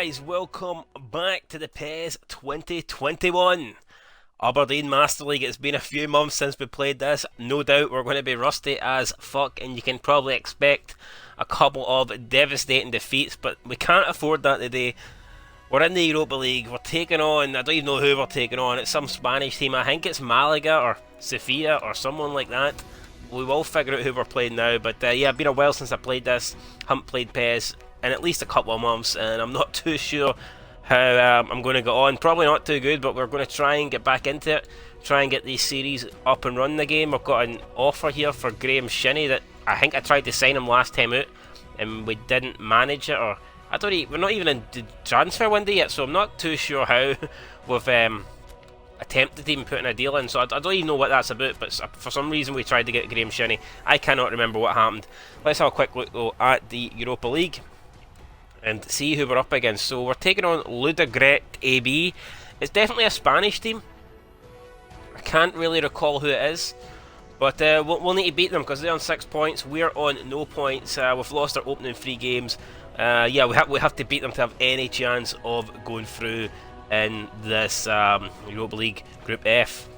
guys, welcome back to the PES 2021 Aberdeen Master League. It's been a few months since we played this. No doubt we're going to be rusty as fuck, and you can probably expect a couple of devastating defeats, but we can't afford that today. We're in the Europa League. We're taking on, I don't even know who we're taking on. It's some Spanish team. I think it's Malaga or Sofia or someone like that. We will figure out who we're playing now, but yeah, it's been a while since I played this. Haven't played PES in at least a couple of months, and I'm not too sure how I'm going to get on. Probably not too good, but we're going to try and get back into it, try and get these series up and running again. We've got an offer here for Graham Shinney that I think I tried to sign him last time out, and we didn't manage it, or I don't even, we're not even in the transfer window yet, so I'm not too sure how we've attempted even putting a deal in, so I don't even know what that's about, but for some reason we tried to get Graham Shinney. I cannot remember what happened. Let's have a quick look though at the Europa League and see who we're up against. So we're taking on Ludogorets AB. It's definitely a Spanish team. I can't really recall who it is, but we'll need to beat them because they're on 6 points. We're on no points. We've lost our opening 3 games. Yeah, we have to beat them to have any chance of going through in this Europa League Group F.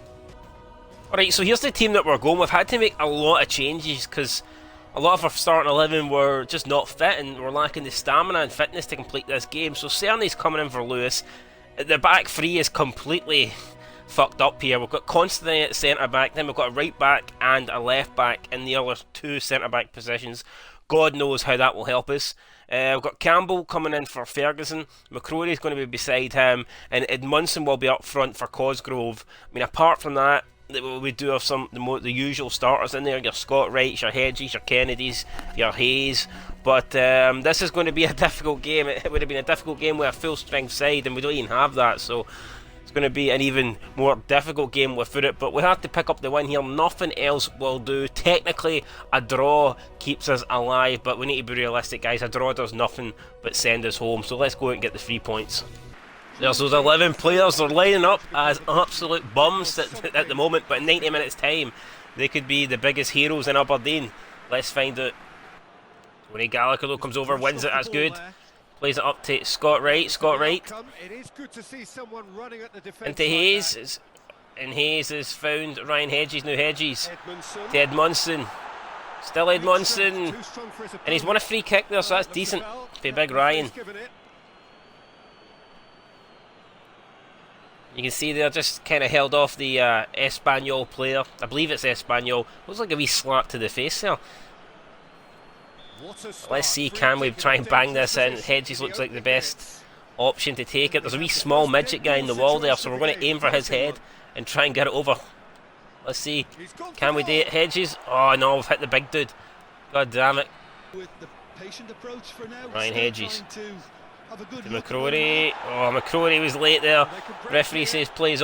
Alright, so here's the team that we're going with. Had to make a lot of changes because a lot of our starting 11 were just not fit, and we're lacking the stamina and fitness to complete this game. So Cerny's coming in for Lewis. The back three is completely fucked up here. We've got Constantine at centre back, then we've got a right back and a left back in the other 2 centre back positions. God knows how that will help us. We've got Campbell coming in for Ferguson. McCrory's going to be beside him, and Edmundson will be up front for Cosgrove. I mean, apart from that, we do have some the usual starters in there. Your Scott Wrights, your Hedges, your Kennedys, your Hayes. But this is going to be a difficult game. It would have been a difficult game with a full strength side, and we don't even have that. So it's going to be an even more difficult game without it. But we have to pick up the win here. Nothing else will do. Technically, a draw keeps us alive, but we need to be realistic, guys. A draw does nothing but send us home. So let's go out and get the 3 points. There's those 11 players. They're lining up as absolute bums at the moment, but in 90 minutes time they could be the biggest heroes in Aberdeen. Let's find out. Tony Gallagher though comes over, wins it, that's good. Plays it up to Scott Wright. Scott Wright into Hayes, and Hayes has found Ryan Hedges. Now Hedges to Edmundson. Still Edmundson, and he's won a free kick there, so that's decent for big Ryan. You can see they're just kind of held off the Espanyol player. I believe it's Espanyol. Looks like a wee slap to the face there. Let's see, can we try and bang this in? Hedges looks like the best option to take it. There's a wee small midget guy in the wall there, so we're going to aim for his head and try and get it over. Let's see, can we do it? Hedges? Oh no, we've hit the big dude. God damn it. Ryan Hedges. To McCrory. Oh, McCrory was late there. Referee says playing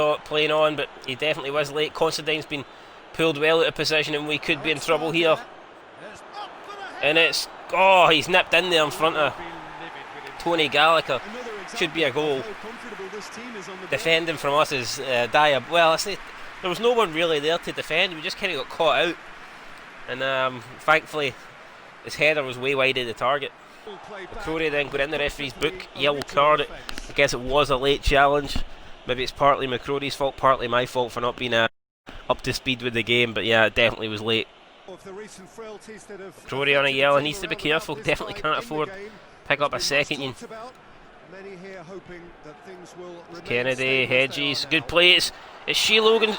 on, but he definitely was late. Constantine's been pulled well out of position, and we could be in trouble here. And it's, oh, he's nipped in there in front of Tony Gallagher. Should be a goal. Defending from us is dire. Well, I say there was no one really there to defend. We just kind of got caught out, and thankfully his header was way wide of the target. McCrory then got in the referee's book, yellow card. I guess it was a late challenge. Maybe it's partly McCrory's fault, partly my fault for not being up to speed with the game, but yeah, it definitely was late. McCrory on a yellow, needs to be careful, definitely can't afford pick up a second. Kennedy, Hedges, good plays. It's Shea Logan's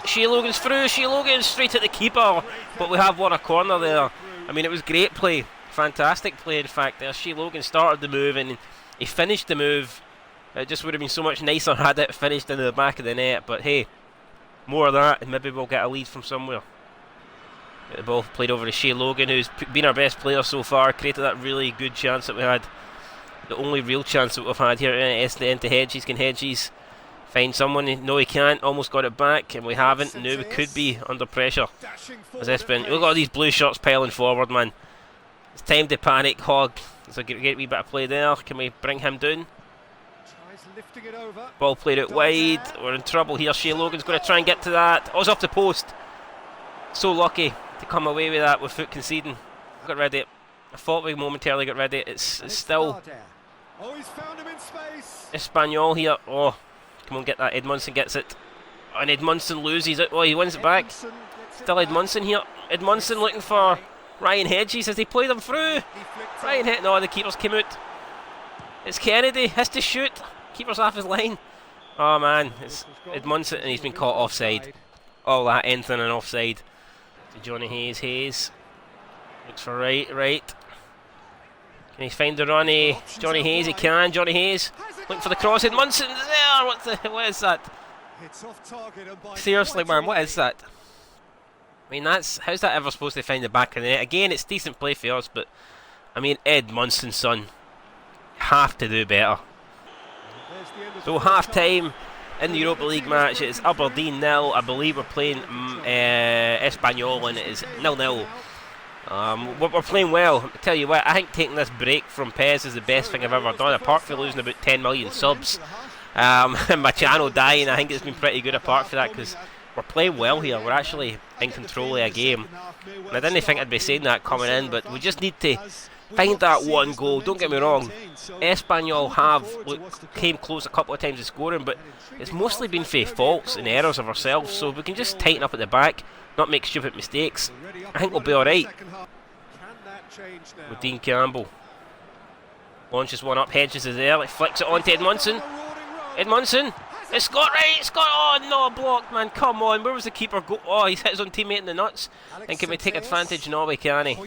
through, Shea Logan straight at the keeper, but we have won a corner there. I mean, it was great play. Fantastic play, in fact. There, Shea Logan started the move and he finished the move. It just would have been so much nicer had it finished into the back of the net. But hey, more of that, and maybe we'll get a lead from somewhere. Get the ball played over to Shea Logan, who's been our best player so far. Created that really good chance that we had. The only real chance that we've had here into Hedges. Can Hedges find someone? No, he can't. Almost got it back, and we haven't. Now we could be under pressure. As this been, look at all these blue shirts piling forward, man. It's time to panic, Hogg. There's a great wee bit of play there. Can we bring him down? Ball played out wide. We're in trouble here. Shea Logan's going to try and get to that. Oh, it's off the post. So lucky to come away with that without conceding. Got rid of it. I thought we momentarily got rid of it. It's still Oh, he's found him in space. Espanyol here. Oh, come on, get that. Edmondson gets it. And Edmondson loses it. Oh, he wins it back. Still Edmondson here. Edmondson looking for Ryan Hedges as they play them through. Ryan Hedges. No, the keeper's came out. It's Kennedy. Has to shoot. Keeper's off his line. Oh man, it's Edmondson and he's been caught offside. All that anything and offside. To Johnny Hayes. Hayes looks for right. Can he find the run? Johnny Hayes, he can. Johnny Hayes looking for the cross. Edmondson there. What is that? Seriously, man, what is that? I mean, how's that ever supposed to find the back of the net? Again, it's decent play for us, but I mean, Edmondson, son, have to do better. So half time in the Europa League match, it's Aberdeen 0. I believe we're playing Espanyol and it is 0-0. We're playing well. I tell you what, I think taking this break from PES is the best thing I've ever done, apart from losing about 10 million subs. And my channel dying, I think it's been pretty good apart from that, because we're playing well here. We're actually in control of a game. And I didn't think I'd be saying that coming in, but we just need to find that one goal. Don't get me wrong, Espanyol came close a couple of times to scoring, but it's mostly been for faults and errors of ourselves, so if we can just tighten up at the back, not make stupid mistakes, I think we'll be alright. With Dean Campbell launches one up, Hedges is there, he flicks it on to Edmondson. Edmondson, it's got right, it's got, oh no, blocked, man, come on, where was the keeper go? Oh, he's hit his own teammate in the nuts. And can we take advantage? No, we can't.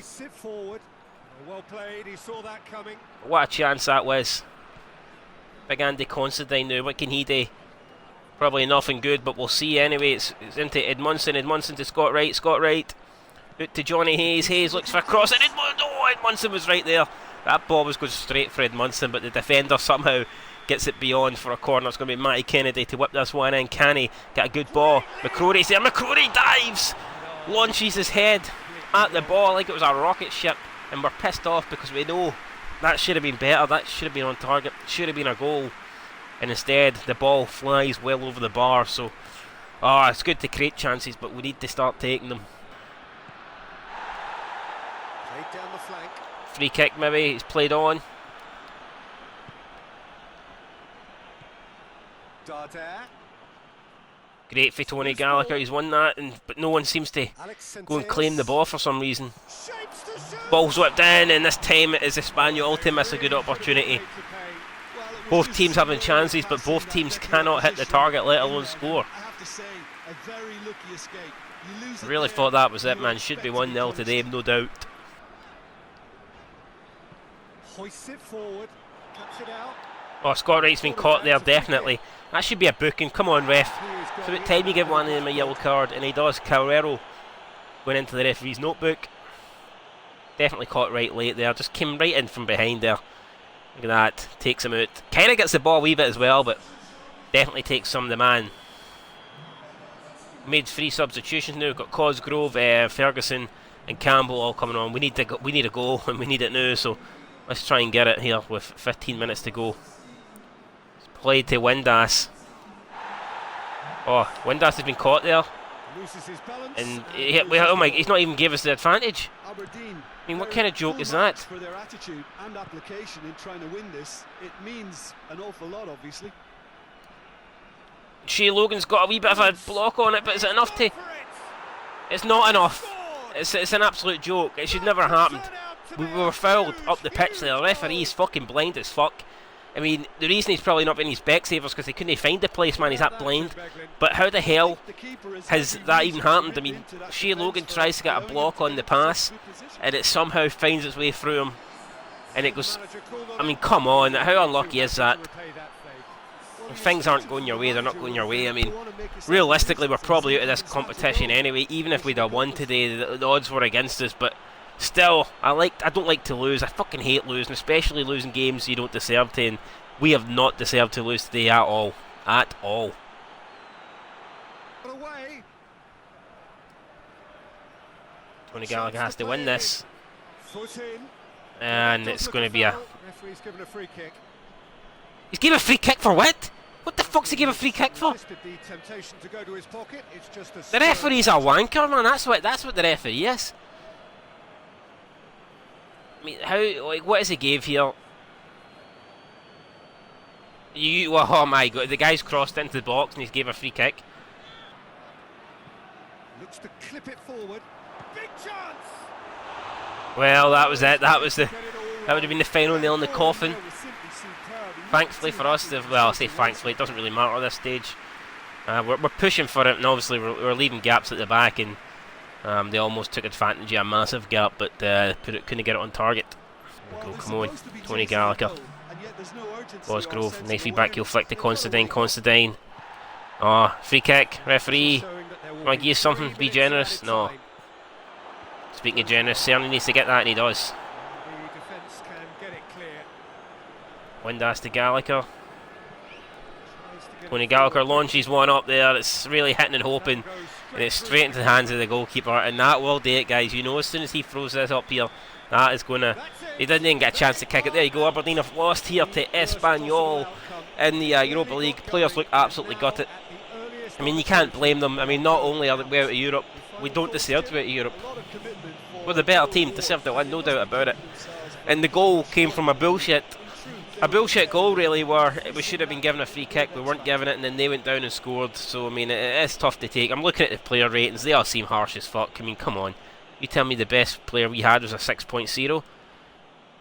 Well played, he saw that coming. What a chance that was. Big Andy Considine now, what can he do? Probably nothing good, but we'll see anyway. It's into Edmondson to Scott Wright. Out to Johnny Hayes. Hayes looks for a cross, and Edmondson was right there. That ball was going straight for Edmondson, but the defender somehow gets it beyond for a corner. It's going to be Matty Kennedy to whip this one in. Can he get a good ball? McCrory's there. McCrory dives! Launches his head at the ball like it was a rocket ship. And we're pissed off because we know that should have been better, that should have been on target, should have been a goal, and instead the ball flies well over the bar. So it's good to create chances, but we need to start taking them. Down the flank. Free kick maybe, he's played on. Great for Tony Gallagher, he's won that, but no one seems to go and claim the ball for some reason. Ball's whipped in, and this time it is Espanyol to miss a good opportunity. Both teams having chances, but both teams cannot hit the target, let alone score. I really thought that was it, man. Should be 1-0 today, no doubt. Oh, Scott Wright's been caught there, definitely. That should be a booking. Come on, ref. It's about time you give one of them a yellow card, and he does. Carrero going into the referee's notebook. Definitely caught right late there. Just came right in from behind there. Look at that. Takes him out. Kind of gets the ball a wee bit as well, but definitely takes some of the man. Made 3 substitutions now. We've got Cosgrove, Ferguson, and Campbell all coming on. We need a goal, and we need it now. So let's try and get it here with 15 minutes to go. Played to Windass. Oh, Windass has been caught there. And he's not even gave us the advantage. I mean, what kind of joke is that? For their attitude and application in trying to win this, it means an awful lot, obviously. Shea Logan's got a wee bit of a block on it, but is it enough to? It's not enough. It's an absolute joke. It should never have happened. We were fouled up the pitch there. The referee's fucking blind as fuck. I mean, the reason he's probably not been his Specsavers because he couldn't find the place, man. He's that blind. But how the hell has that even happened? I mean, Shea Logan tries to get a block on the pass, and it somehow finds its way through him, and it goes. I mean, come on! How unlucky is that? If things aren't going your way, they're not going your way. I mean, realistically, we're probably out of this competition anyway. Even if we'd have won today, the odds were against us. But still, I don't like to lose. I fucking hate losing, especially losing games you don't deserve to. And we have not deserved to lose today at all. At all. Tony Gallagher has to win this. And it's going to be a... He's given a free kick for what? What the fuck's he give a free kick for? The referee's a wanker, man. That's what the referee is. I mean, what does he give here? Oh my god, the guy's crossed into the box and he's gave a free kick. Looks to clip it forward. Big chance. Well, that was it. That would have been the final nail in the coffin. Thankfully for us, well, I say thankfully, it doesn't really matter at this stage. We're pushing for it, and obviously we're leaving gaps at the back, and they almost took advantage of a massive gap, but couldn't get it on target. Come on, Tony Gallagher. Bosgrove, nice feedback, he'll flick to Considine. Considine. Oh, free kick, referee. Want to give you something? Be generous? No. Speaking of generous, certainly needs to get that, and he does. Windass to Gallagher. Tony Gallagher launches one up there. It's really hitting and hoping, and it's straight into the hands of the goalkeeper, and that will do it, guys. You know, as soon as he throws this up here, that is gonna. He didn't even get a chance to kick it. There you go. Aberdeen have lost here to Espanyol in the Europa League. Players look absolutely gutted. I mean, you can't blame them. I mean, not only are we out of Europe, we don't deserve to be out of Europe. We're the better team, deserve to win, no doubt about it. And the goal came from a bullshit goal, really, where we should have been given a free kick. We weren't given it, and then they went down and scored. So I mean, it is tough to take. I'm looking at the player ratings; they all seem harsh as fuck. I mean, come on, you tell me the best player we had was a 6.0.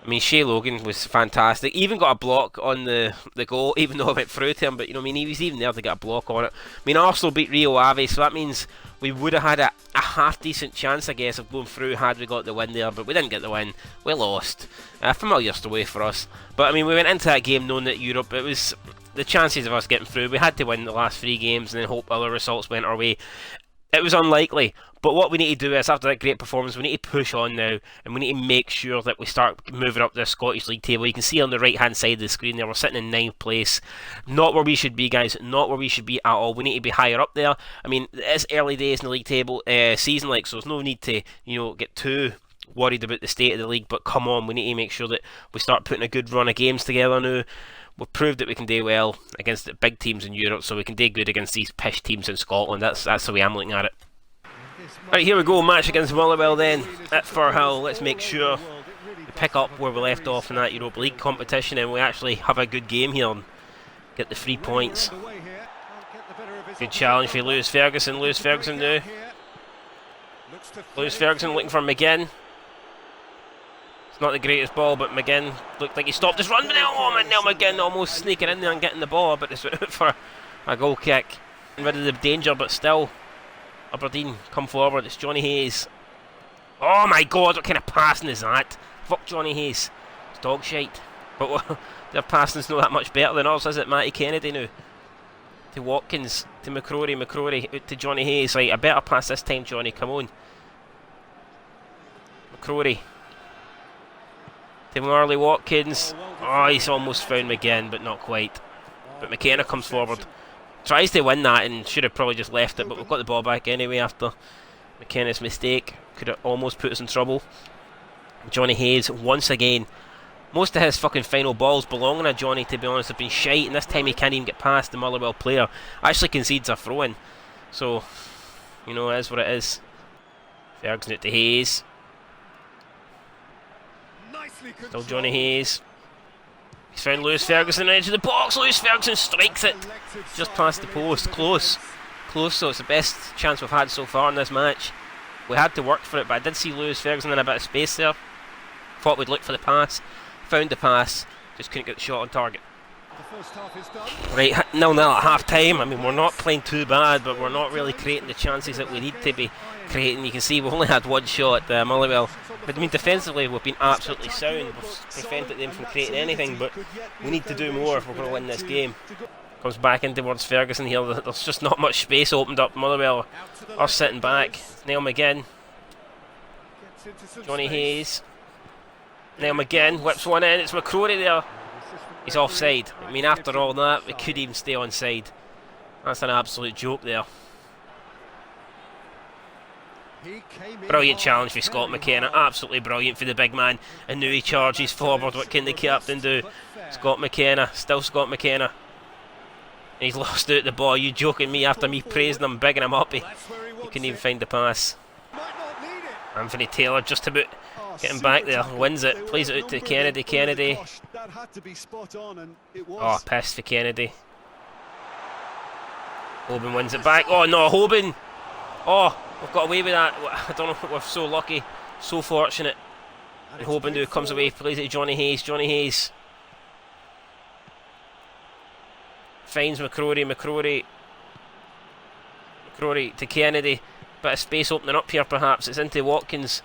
I mean, Shea Logan was fantastic. He even got a block on the goal, even though it went through to him. But, you know, I mean, he was even there to get a block on it. I mean, Arsenal beat Rio Ave, so that means we would have had a half-decent chance, I guess, of going through had we got the win there. But we didn't get the win. We lost. Familiar story for us. But, I mean, we went into that game knowing that Europe, it was the chances of us getting through. We had to win the last 3 games and then hope other results went our way. It was unlikely, but what we need to do is, after that great performance, we need to push on now, and we need to make sure that we start moving up the Scottish League table. You can see on the right-hand side of the screen there, we're sitting in 9th place. Not where we should be, guys, not where we should be at all. We need to be higher up there. I mean, it's early days in the league table season, like, so there's no need to, you know, get too worried about the state of the league, but come on, we need to make sure that we start putting a good run of games together now. We've proved that we can do well against the big teams in Europe, so we can do good against these pish teams in Scotland. That's the way I'm looking at it. Right, here we go, match against Motherwell then at Firhill. Let's make sure we pick up where we left off in that Europa League competition and we actually have a good game here and get the 3 points. Good challenge for Lewis Ferguson. Lewis Ferguson now. Lewis Ferguson looking for McGinn. It's not the greatest ball, but McGinn looked like he stopped his run. But now McGinn almost sneaking in there and getting the ball, but it's out for a goal kick. Rid of the danger, but still. Aberdeen come forward. It's Johnny Hayes. Oh my god, what kind of passing is that? Fuck Johnny Hayes. It's dog shite. But their passing's not that much better than ours, is it? Matty Kennedy now. To Watkins. To McCrory. McCrory out to Johnny Hayes. Right, a better pass this time, Johnny. Come on. McCrory. To Marley Watkins. Oh, he's almost found McGinn, but not quite. But McKenna comes forward. Tries to win that and should have probably just left it, but we've got the ball back anyway after McKenna's mistake. Could have almost put us in trouble. Johnny Hayes once again. Most of his fucking final balls belonging to Johnny, to be honest, have been shite, and this time he can't even get past the Motherwell player. Actually concedes a throw-in. So, you know, it is what it is. Ferguson out to Hayes. Still Johnny Hayes. He's found Lewis Ferguson edge of the box. Lewis Ferguson strikes it just past the post. Close. Close, so it's the best chance we've had so far in this match. We had to work for it, but I did see Lewis Ferguson in a bit of space there. Thought we'd look for the pass. Found the pass. Just couldn't get the shot on target. Right, 0-0 at half time. I mean, we're not playing too bad, but we're not really creating the chances that we need to be creating. You can see we've only had one shot at Motherwell. But I mean, defensively we've been absolutely sound. We've prevented them from creating anything, but we need to do more if we're going to win this game. Comes back in towards Ferguson here. There's just not much space opened up. Motherwell are sitting back. Neil McGinn. Johnny Hayes. Neil McGinn whips one in. It's McCrory there. He's offside. I mean, after all that, we could even stay onside. That's an absolute joke there. Brilliant challenge for Scott McKenna. Absolutely brilliant for the big man. And now he charges forward. What can the captain do? Scott McKenna. Still Scott McKenna. And he's lost out the ball. You joking me after me praising him, bigging him up? He couldn't even find the pass. Anthony Taylor just about Getting back there, wins it, plays it out to Kennedy. Kennedy. That had to be spot on, and it was. Oh, pissed for Kennedy. Hoban wins it back. Oh no, Hoban! Oh, we've got away with that. I don't know, we're so lucky, so fortunate. And Hoban who comes away, plays it to Johnny Hayes. Johnny Hayes finds McCrory to Kennedy. Bit of space opening up here perhaps. It's into Watkins.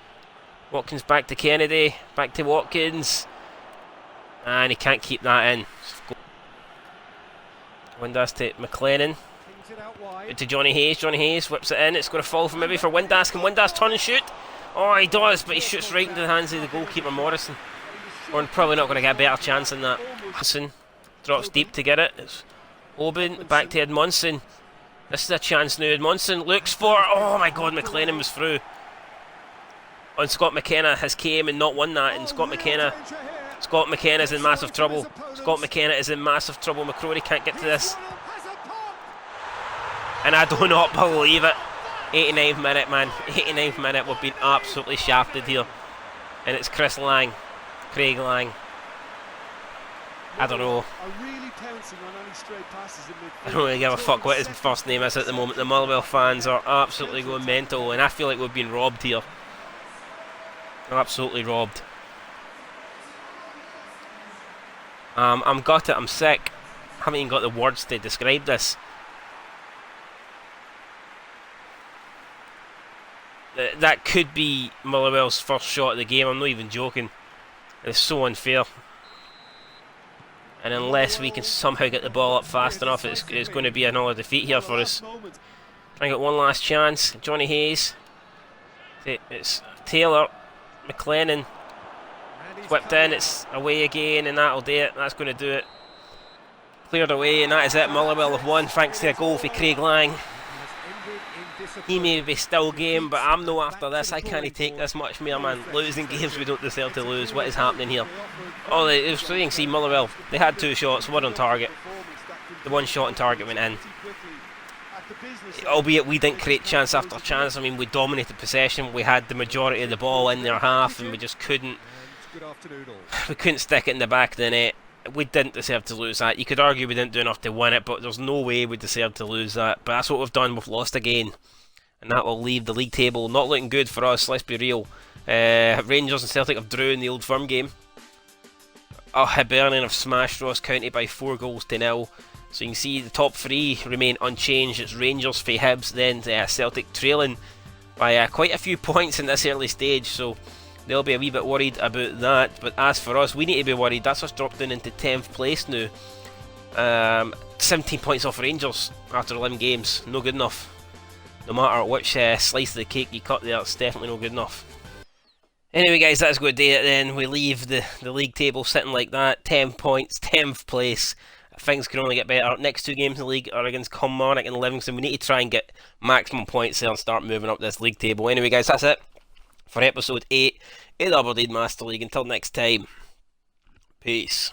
Watkins back to Kennedy. Back to Watkins. And he can't keep that in. Windass to McLennan. To Johnny Hayes. Johnny Hayes whips it in. It's going to fall for maybe for Windass. Can Windass turn and shoot? Oh, he does, but he shoots right into the hands of the goalkeeper Morrison. We're probably not going to get a better chance than that. Hudson drops deep to get it. It's Hoban back to Edmondson. This is a chance now. Edmondson looks for. Oh my God, McLennan was through. And Scott McKenna has came and not won that. And Scott McKenna's in massive trouble. Scott McKenna is in massive trouble. McCrory can't get to this. And I do not believe it. 89th minute, man. 89th minute. We've been absolutely shafted here. And it's Chris Lang. Craig Lang. I don't know. I don't really give a fuck what his first name is at the moment. The Motherwell fans are absolutely going mental. And I feel like we've been robbed here. Absolutely robbed. I'm gutted. I'm sick. I haven't even got the words to describe this. That could be Motherwell's first shot of the game. I'm not even joking. It's so unfair. And unless we can somehow get the ball up fast enough, it's going to be another defeat here for us. I got one last chance. Johnny Hayes. It's Taylor. McLennan. Whipped in. It's away again, and that'll do it. That's going to do it. Cleared away, and that is it. Motherwell have won thanks to a goal for Craig Lang. He may be still game, but I'm no after this. I can't take this much more, man. Losing games we don't deserve to lose. What is happening here? Oh, you can see Motherwell. They had two shots, one on target. The one shot on target went in. Albeit we didn't create chance after chance. I mean, we dominated possession. We had the majority of the ball in their half, and we just couldn't. We couldn't stick it in the back of the net. We didn't deserve to lose that. You could argue we didn't do enough to win it, but there's no way we deserved to lose that. But that's what we've done. We've lost again. And that will leave the league table not looking good for us, let's be real. Rangers and Celtic have drew in the Old Firm game. Aberdeen have smashed Ross County by 4-0. So you can see the top three remain unchanged. It's Rangers v Hibs, then Celtic trailing by quite a few points in this early stage. So they'll be a wee bit worried about that. But as for us, we need to be worried. That's us dropped down into 10th place now. 17 points off Rangers after 11 games. No good enough. No matter which slice of the cake you cut there, it's definitely no good enough. Anyway guys, that's going to do it then. We leave the league table sitting like that. 10 points, 10th place. Things can only get better. Next two games in the league are against Kilmarnock and Livingston. We need to try and get maximum points there and start moving up this league table. Anyway guys, that's it for episode 8 of the Aberdeen Master League. Until next time, peace.